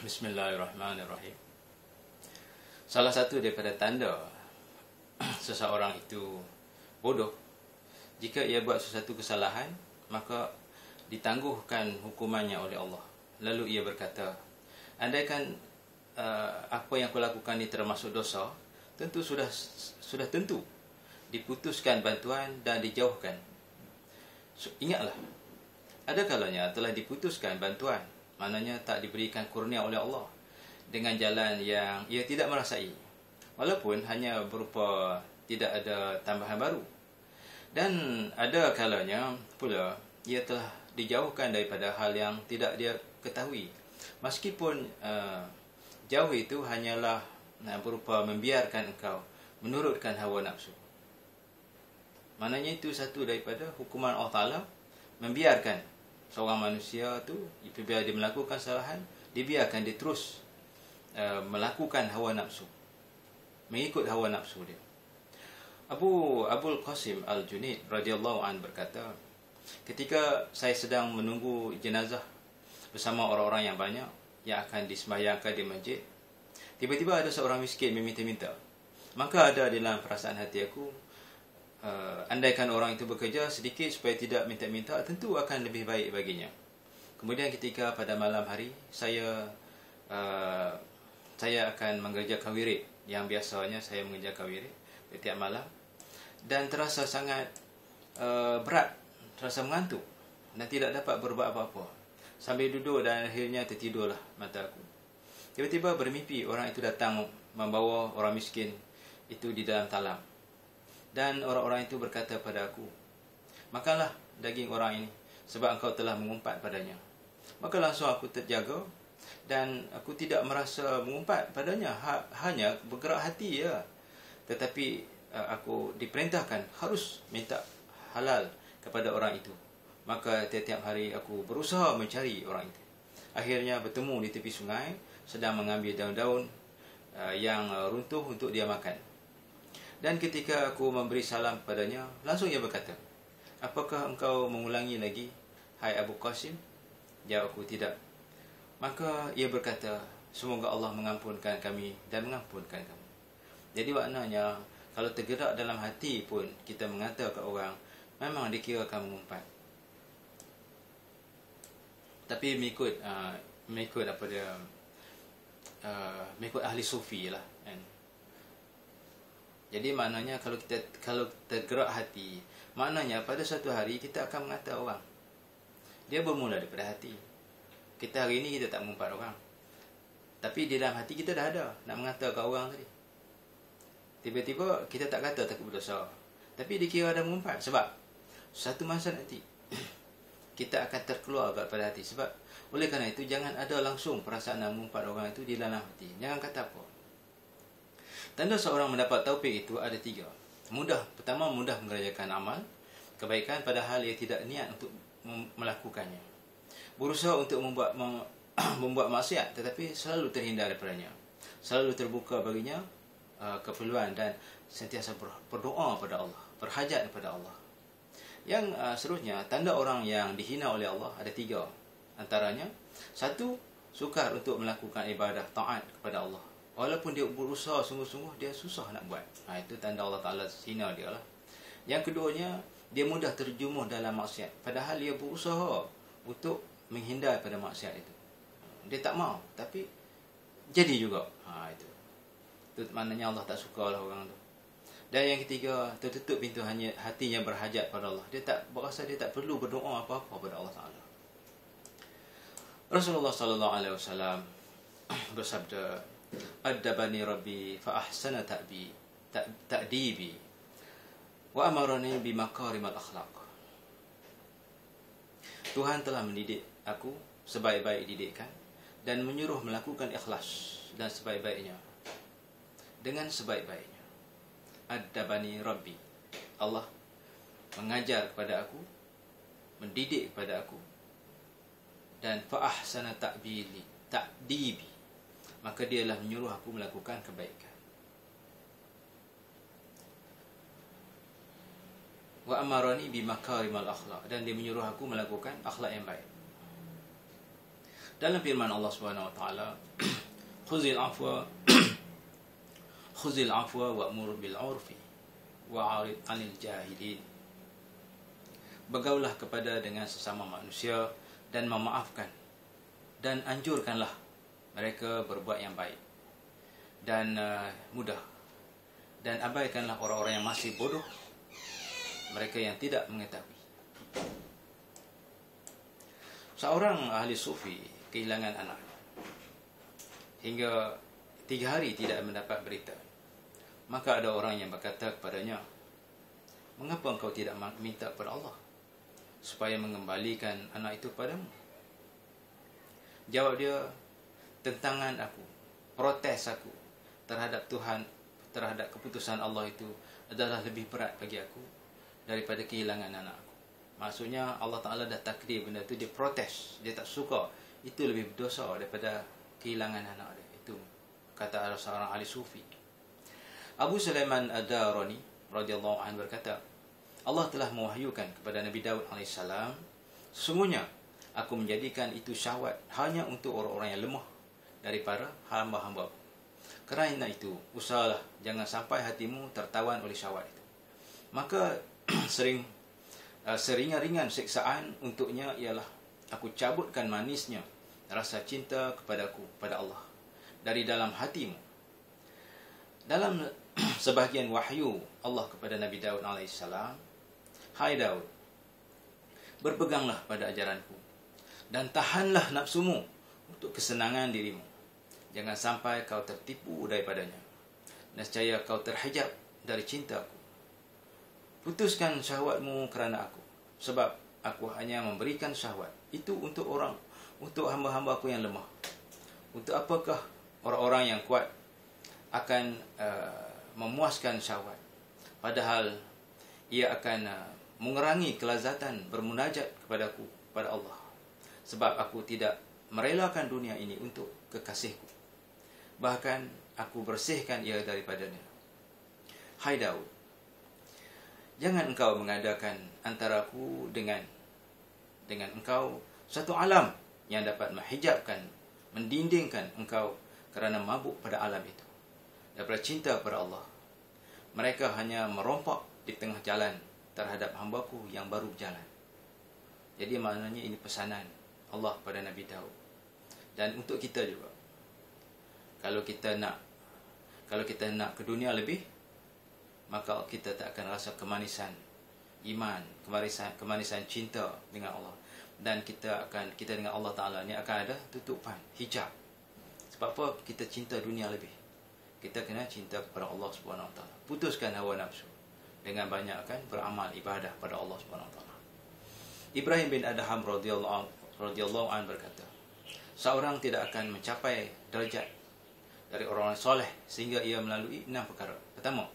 Bismillahirrahmanirrahim. Salah satu daripada tanda seseorang itu bodoh, jika ia buat sesuatu kesalahan, maka ditangguhkan hukumannya oleh Allah. Lalu ia berkata, andaikan apa yang aku lakukan ini termasuk dosa, tentu sudah tentu diputuskan bantuan dan dijauhkan. Ingatlah, ada kalanya telah diputuskan bantuan, maknanya tak diberikan kurnia oleh Allah dengan jalan yang ia tidak merasai, walaupun hanya berupa tidak ada tambahan baru. Dan ada kalanya pula ia telah dijauhkan daripada hal yang tidak dia ketahui, meskipun jauh itu hanyalah berupa membiarkan engkau menurutkan hawa nafsu. Maknanya itu satu daripada hukuman Allah Ta'ala, membiarkan seorang manusia tu bila dia melakukan kesalahan, dibiarkan dia terus melakukan hawa nafsu, mengikut hawa nafsu dia. Abul Qasim Al-Junaid radhiyallahu an berkata, ketika saya sedang menunggu jenazah bersama orang-orang yang banyak yang akan disembahyangkan di masjid, tiba-tiba ada seorang miskin meminta-minta. Maka ada dalam perasaan hati aku, andaikan orang itu bekerja sedikit supaya tidak minta-minta, tentu akan lebih baik baginya. Kemudian ketika pada malam hari saya akan mengerjakan wirid yang biasanya saya mengerjakan wirid setiap malam, dan terasa sangat berat, terasa mengantuk dan tidak dapat berbuat apa-apa. Sambil duduk dan akhirnya tertidurlah mata aku. Tiba-tiba bermimpi orang itu datang membawa orang miskin itu di dalam talam. Dan orang-orang itu berkata pada aku, makanlah daging orang ini, sebab engkau telah mengumpat padanya. Maka langsung aku terjaga dan aku tidak merasa mengumpat padanya, hanya bergerak hati ya. Tetapi aku diperintahkan harus minta halal kepada orang itu. Maka tiap-tiap hari aku berusaha mencari orang itu. Akhirnya bertemu di tepi sungai, sedang mengambil daun-daun yang runtuh untuk dia makan. Dan ketika aku memberi salam padanya, langsung ia berkata, apakah engkau mengulangi lagi, hai Abu Qasim? Jawab aku, tidak. Maka ia berkata, semoga Allah mengampunkan kami dan mengampunkan kamu. Jadi maknanya, kalau tergerak dalam hati pun kita mengata ke orang, memang dikirakan mengumpat. Tapi mengikut apa dia, mengikut ahli sufi lah, kan? Jadi maknanya kalau tergerak hati, maknanya pada satu hari kita akan mengata orang. Dia bermula daripada hati. Kita hari ini kita tak mengumpat orang, tapi di dalam hati kita dah ada nak mengata ke orang tadi. Tiba-tiba kita tak kata takut berdosa, tapi dikira ada mengumpat. Sebab satu masa nanti kita akan terkeluar daripada hati. Sebab oleh kerana itu jangan ada langsung perasaan nak mengumpat orang itu di dalam hati. Jangan kata apa. Tanda seorang mendapat taufik itu ada 3. Pertama, mudah mengerjakan amal kebaikan padahal ia tidak niat untuk melakukannya. Berusaha untuk membuat maksiat tetapi selalu terhindar daripadanya. Selalu terbuka baginya keperluan dan sentiasa berdoa pada Allah, berhajat kepada Allah. Yang seterusnya, tanda orang yang dihina oleh Allah ada 3. Antaranya, 1, sukar untuk melakukan ibadah taat kepada Allah. Walaupun dia berusaha sungguh-sungguh, dia susah nak buat. Itu tanda Allah Ta'ala hina dia lah. Yang keduanya, dia mudah terjumuh dalam maksiat, padahal dia berusaha untuk menghindar pada maksiat itu. Dia tak mau, tapi jadi juga. Itu maknanya Allah tak suka lah orang tu. Dan yang ketiga, tertutup pintu hatinya berhajat pada Allah. Dia tak berasa dia tak perlu berdoa apa-apa pada Allah Ta'ala. Rasulullah SAW bersabda, Adabani Rabbi fa ahsana ta'dibi wa amarani bi makarimal akhlaq. Tuhan telah mendidik aku sebaik-baik didikan dan menyuruh melakukan ikhlas dan sebaik-baiknya, dengan sebaik-baiknya. Adabani Rabbi, Allah mengajar kepada aku, mendidik kepada aku, dan fa ahsana ta'dibi, maka dialah menyuruh aku melakukan kebaikan. Wa amarani bi makarimal akhlaq, dan dia menyuruh aku melakukan akhlak yang baik. Dalam firman Allah Subhanahu wa taala, khuzil afwa khuzil afwa wa'mur bil 'urfi wa'arid 'anil jahilin. Bergaulah kepada dengan sesama manusia dan memaafkan, dan anjurkanlah mereka berbuat yang baik dan mudah, dan abaikanlah orang-orang yang masih bodoh, mereka yang tidak mengetahui. Seorang ahli sufi kehilangan anak hingga 3 hari tidak mendapat berita. Maka ada orang yang berkata kepadanya, "Mengapa engkau tidak minta kepada Allah supaya mengembalikan anak itu padamu?" Jawab dia, "Tentangan aku, protes aku terhadap Tuhan, terhadap keputusan Allah itu adalah lebih berat bagi aku daripada kehilangan anak aku." Maksudnya Allah Ta'ala dah takdir benda itu, dia protes, dia tak suka. Itu lebih berdosa daripada kehilangan anak dia. Itu kata seorang ahli sufi. Abu Sulaiman Ad-Darani radhiyallahu anhu berkata, Allah telah mewahyukan kepada Nabi Daud AS, "Sesungguhnya aku menjadikan itu syahwat hanya untuk orang-orang yang lemah daripada hamba-hamba aku. Kerana itu, usahalah jangan sampai hatimu tertawan oleh syahwat itu." Maka seringan-ringan siksaan untuknya ialah aku cabutkan manisnya rasa cinta kepadaku, pada Allah, dari dalam hatimu. Dalam sebahagian wahyu Allah kepada Nabi Daud AS, "Hai Daud, berpeganglah pada ajaranku dan tahanlah nafsumu untuk kesenangan dirimu. Jangan sampai kau tertipu daripadanya. Nescaya kau terhijab dari cintaku. Putuskan syahwatmu kerana aku, sebab aku hanya memberikan syahwat itu untuk hamba-hamba aku yang lemah. Untuk apakah orang-orang yang kuat akan memuaskan syahwat, padahal ia akan mengurangi kelazatan bermunajat kepadaku, pada Allah. Sebab aku tidak merelakan dunia ini untuk kekasihku, bahkan aku bersihkan ia daripadanya. Hai Daud, jangan engkau mengadakan antaraku dengan engkau satu alam yang dapat menghijabkan, mendindingkan engkau kerana mabuk pada alam itu daripada cinta pada Allah. Mereka hanya merompak di tengah jalan terhadap hambaku yang baru berjalan." Jadi maknanya ini pesanan Allah pada Nabi Daud. Dan untuk kita juga, kalau kita nak ke dunia lebih, maka kita tak akan rasa kemanisan iman, kemanisan cinta dengan Allah. Dan kita dengan Allah Ta'ala ni akan ada tutupan, hijab. Sebab apa? Kita cinta dunia lebih. Kita kena cinta kepada Allah Subhanahu Wa Ta'ala. Putuskan hawa nafsu dengan banyakkan beramal ibadah pada Allah Subhanahu Wa Ta'ala. Ibrahim bin Adham radhiyallahu anhu berkata, seorang tidak akan mencapai derajat dari orang soleh sehingga ia melalui 6 perkara. Pertama,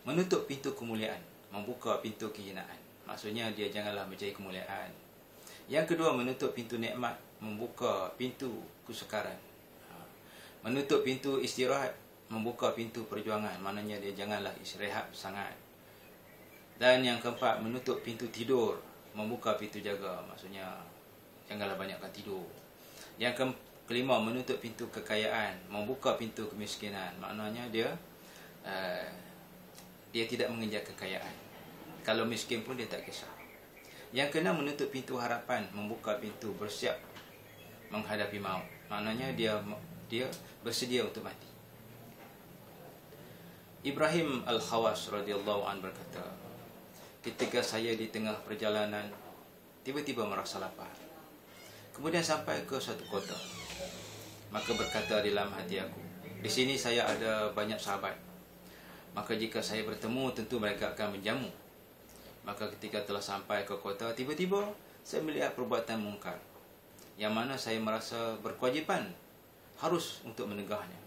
menutup pintu kemuliaan, membuka pintu kehinaan. Maksudnya dia janganlah mencari kemuliaan. Yang kedua, menutup pintu nikmat, membuka pintu kesukaran. Menutup pintu istirahat, membuka pintu perjuangan. Maknanya dia janganlah istirahat sangat. Dan yang keempat, menutup pintu tidur, membuka pintu jaga. Maksudnya janganlah banyakkan tidur. Yang kelima, menutup pintu kekayaan, membuka pintu kemiskinan. Maknanya dia tidak mengejar kekayaan. Kalau miskin pun dia tak kisah. Yang keenam, menutup pintu harapan, membuka pintu bersiap menghadapi maut. Maknanya dia bersedia untuk mati. Ibrahim Al-Khawas radhiyallahu anhu berkata, ketika saya di tengah perjalanan tiba-tiba merasa lapar. Kemudian sampai ke suatu kota. Maka berkata di dalam hati aku, di sini saya ada banyak sahabat. Maka jika saya bertemu, tentu mereka akan menjamu. Maka ketika telah sampai ke kota, tiba-tiba saya melihat perbuatan mungkar, yang mana saya merasa berkewajipan harus untuk menegahnya.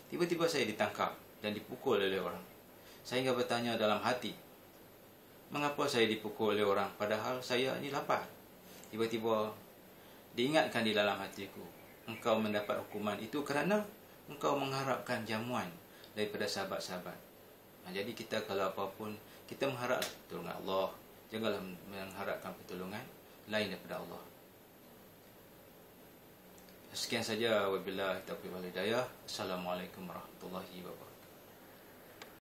Tiba-tiba saya ditangkap dan dipukul oleh orang. Saya hingga bertanya dalam hati, mengapa saya dipukul oleh orang padahal saya ini lapar? Tiba-tiba diingatkan di dalam hatiku, engkau mendapat hukuman itu kerana engkau mengharapkan jamuan daripada sahabat-sahabat. Jadi kita kalau apapun, kita mengharap pertolongan Allah. Janganlah mengharapkan pertolongan lain daripada Allah. Sekian saja, wabillahi taufiq wal hidayah. Assalamualaikum warahmatullahi